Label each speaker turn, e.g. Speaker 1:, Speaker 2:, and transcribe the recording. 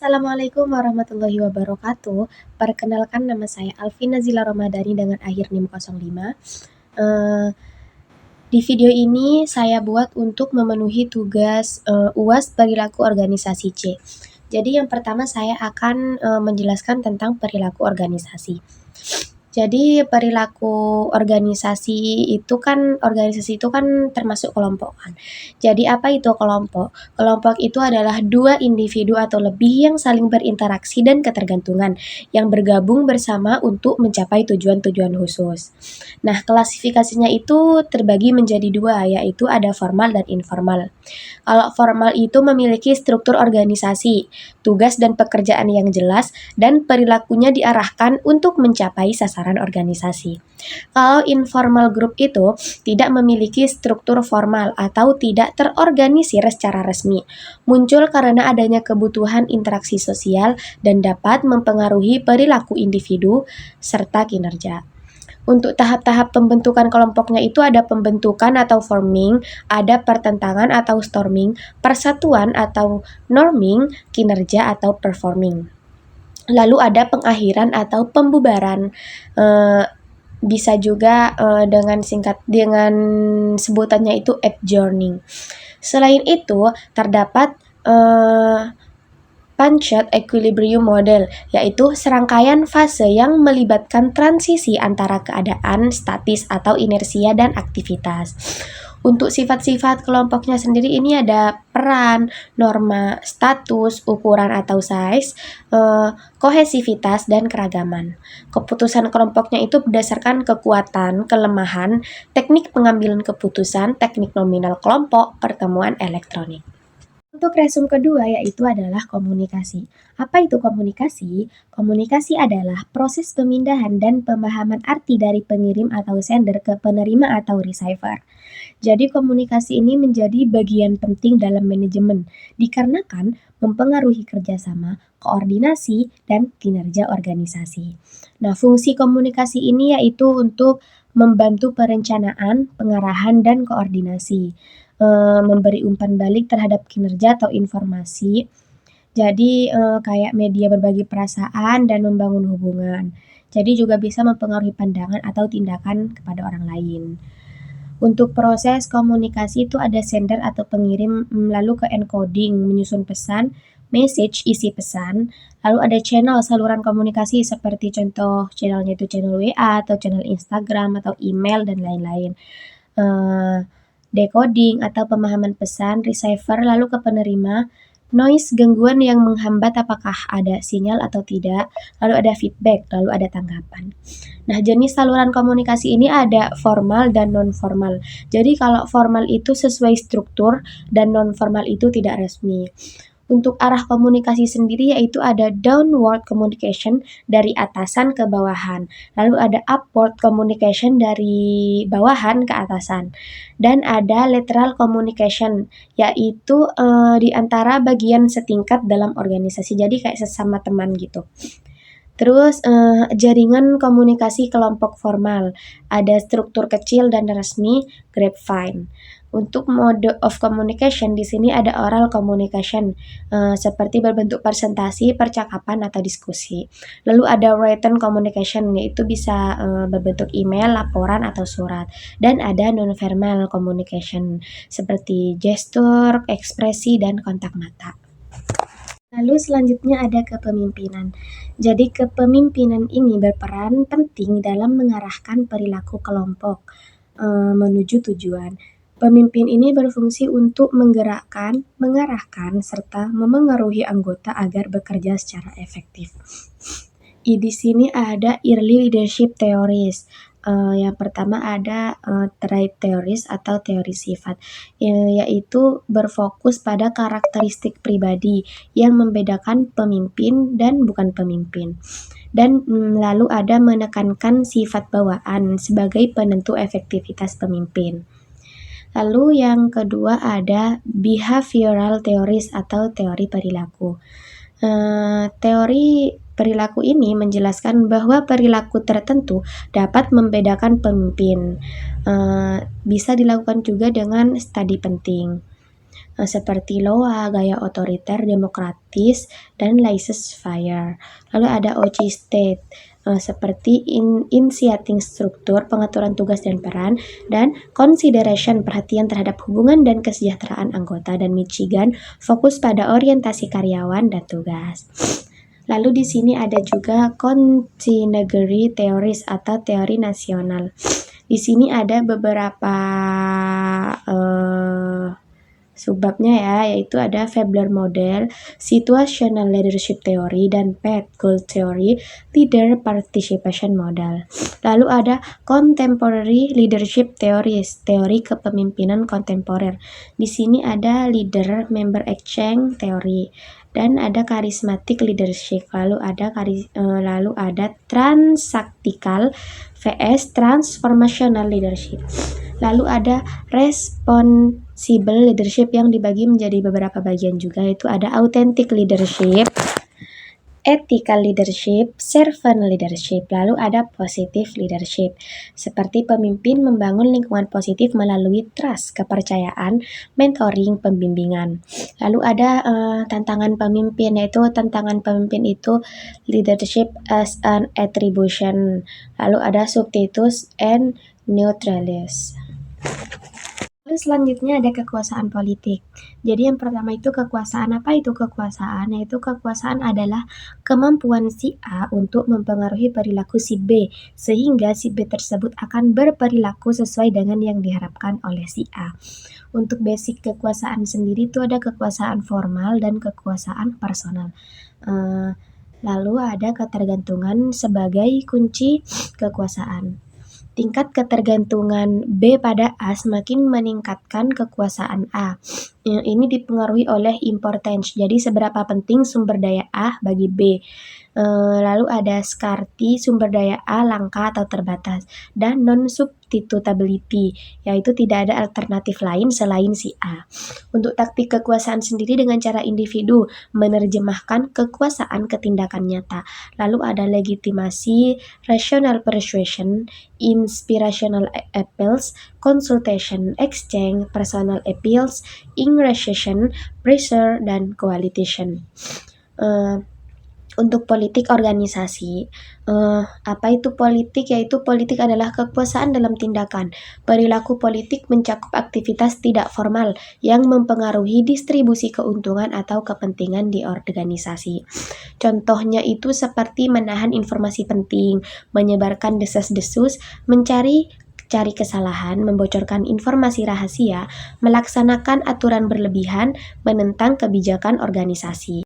Speaker 1: Assalamualaikum warahmatullahi wabarakatuh. Perkenalkan, nama saya Alvin Nazila Ramadhani dengan akhir NIM 05. Di video ini saya buat untuk memenuhi tugas UAS perilaku organisasi C. Jadi yang pertama saya akan menjelaskan tentang perilaku organisasi. Jadi perilaku organisasi itu kan termasuk kelompok kan. Jadi apa itu kelompok? Kelompok itu adalah dua individu atau lebih yang saling berinteraksi dan ketergantungan yang bergabung bersama untuk mencapai tujuan-tujuan khusus. Nah, klasifikasinya itu terbagi menjadi dua, yaitu ada formal dan informal. Kalau formal itu memiliki struktur organisasi, tugas dan pekerjaan yang jelas, dan perilakunya diarahkan untuk mencapai sasaran organisasi. Kalau informal group itu tidak memiliki struktur formal atau tidak terorganisir secara resmi, muncul karena adanya kebutuhan interaksi sosial dan dapat mempengaruhi perilaku individu serta kinerja. Untuk tahap-tahap pembentukan kelompoknya itu ada pembentukan atau forming, ada pertentangan atau storming, persatuan atau norming, kinerja atau performing. Lalu ada pengakhiran atau pembubaran. Bisa juga dengan sebutannya itu adjourning. Selain itu, terdapat Punched Equilibrium Model, yaitu serangkaian fase yang melibatkan transisi antara keadaan statis atau inersia dan aktivitas. Untuk sifat-sifat kelompoknya sendiri ini ada peran, norma, status, ukuran atau size, kohesivitas, dan keragaman. Keputusan kelompoknya itu berdasarkan kekuatan, kelemahan, teknik pengambilan keputusan, teknik nominal kelompok, pertemuan elektronik. Untuk resum kedua yaitu adalah komunikasi. Apa itu komunikasi? Komunikasi adalah proses pemindahan dan pemahaman arti dari pengirim atau sender ke penerima atau receiver. Jadi komunikasi ini menjadi bagian penting dalam manajemen dikarenakan mempengaruhi kerjasama, koordinasi, dan kinerja organisasi. Nah, fungsi komunikasi ini yaitu untuk membantu perencanaan, pengarahan, dan koordinasi. Memberi umpan balik terhadap kinerja atau informasi. Jadi kayak media berbagi perasaan dan membangun hubungan. Jadi juga bisa mempengaruhi pandangan atau tindakan kepada orang lain. Untuk proses komunikasi itu ada sender atau pengirim, lalu ke encoding, menyusun pesan, message, isi pesan, lalu ada channel saluran komunikasi seperti contoh channelnya itu channel WA atau channel Instagram atau email dan lain-lain. Decoding atau pemahaman pesan, receiver, lalu ke penerima, noise, gangguan yang menghambat apakah ada sinyal atau tidak, lalu ada feedback, lalu ada tanggapan. Nah, jenis saluran komunikasi ini ada formal dan non-formal. Jadi kalau formal itu sesuai struktur dan non-formal itu tidak resmi. Untuk arah komunikasi sendiri yaitu ada downward communication dari atasan ke bawahan, lalu ada upward communication dari bawahan ke atasan, dan ada lateral communication yaitu di antara bagian setingkat dalam organisasi, jadi kayak sesama teman gitu. Terus jaringan komunikasi kelompok formal, ada struktur kecil dan resmi, grapevine. Untuk mode of communication di sini ada oral communication, seperti berbentuk presentasi, percakapan atau diskusi. Lalu ada written communication, yaitu bisa berbentuk email, laporan atau surat. Dan ada non-verbal communication seperti gestur, ekspresi, dan kontak mata. Lalu selanjutnya ada kepemimpinan. Jadi kepemimpinan ini berperan penting dalam mengarahkan perilaku kelompok menuju tujuan. Pemimpin ini berfungsi untuk menggerakkan, mengarahkan, serta memengaruhi anggota agar bekerja secara efektif. Di sini ada early leadership theories. Yang pertama ada trait theories atau teori sifat, yaitu berfokus pada karakteristik pribadi yang membedakan pemimpin dan bukan pemimpin. Dan lalu ada menekankan sifat bawaan sebagai penentu efektivitas pemimpin. Lalu yang kedua ada behavioral theories atau teori perilaku. Teori perilaku ini menjelaskan bahwa perilaku tertentu dapat membedakan pemimpin. Bisa dilakukan juga dengan studi penting. seperti Loa, gaya otoriter, demokratis, dan laissez-faire. Lalu ada OC state, seperti initiating struktur, pengaturan tugas dan peran, dan consideration, perhatian terhadap hubungan dan kesejahteraan anggota, dan Michigan fokus pada orientasi karyawan dan tugas. Lalu di sini ada juga consignatory theories atau teori nasional. Di sini ada beberapa subbabnya ya, yaitu ada Veblen model, situational leadership theory, dan Pat Gould theory, leader participation model. Lalu ada contemporary leadership theories, teori kepemimpinan kontemporer. Di sini ada leader member exchange theory, dan ada charismatic leadership. Lalu ada transactical vs transformational leadership. Lalu ada responsible leadership yang dibagi menjadi beberapa bagian juga, yaitu ada authentic leadership, ethical leadership, servant leadership. Lalu ada positive leadership, seperti pemimpin membangun lingkungan positif melalui trust, kepercayaan, mentoring, pembimbingan. Lalu ada tantangan pemimpin, yaitu tantangan pemimpin itu leadership as an attribution. Lalu ada substitutes and neutralis. Lalu selanjutnya ada kekuasaan politik. Jadi yang pertama itu kekuasaan. Apa itu kekuasaan? Yaitu kekuasaan adalah kemampuan si A untuk mempengaruhi perilaku si B, sehingga si B tersebut akan berperilaku sesuai dengan yang diharapkan oleh si A. Untuk basic kekuasaan sendiri itu ada kekuasaan formal dan kekuasaan personal. Lalu ada ketergantungan sebagai kunci kekuasaan. Tingkat ketergantungan B pada A semakin meningkatkan kekuasaan A. Ini dipengaruhi oleh importance, jadi seberapa penting sumber daya A bagi B. Lalu ada scarcity, sumber daya A langka atau terbatas, dan non-substitutability, yaitu tidak ada alternatif lain selain si A. Untuk taktik kekuasaan sendiri dengan cara individu menerjemahkan kekuasaan ke tindakan nyata. Lalu ada legitimasi, rational persuasion, inspirational appeals, consultation, exchange, personal appeals, ingratiation, pressure, dan coalition. Untuk politik organisasi, apa itu politik? Yaitu politik adalah kekuasaan dalam tindakan. Perilaku politik mencakup aktivitas tidak formal yang mempengaruhi distribusi keuntungan atau kepentingan di organisasi. Contohnya itu seperti menahan informasi penting, menyebarkan desas-desus, mencari kesalahan, membocorkan informasi rahasia, melaksanakan aturan berlebihan, menentang kebijakan organisasi.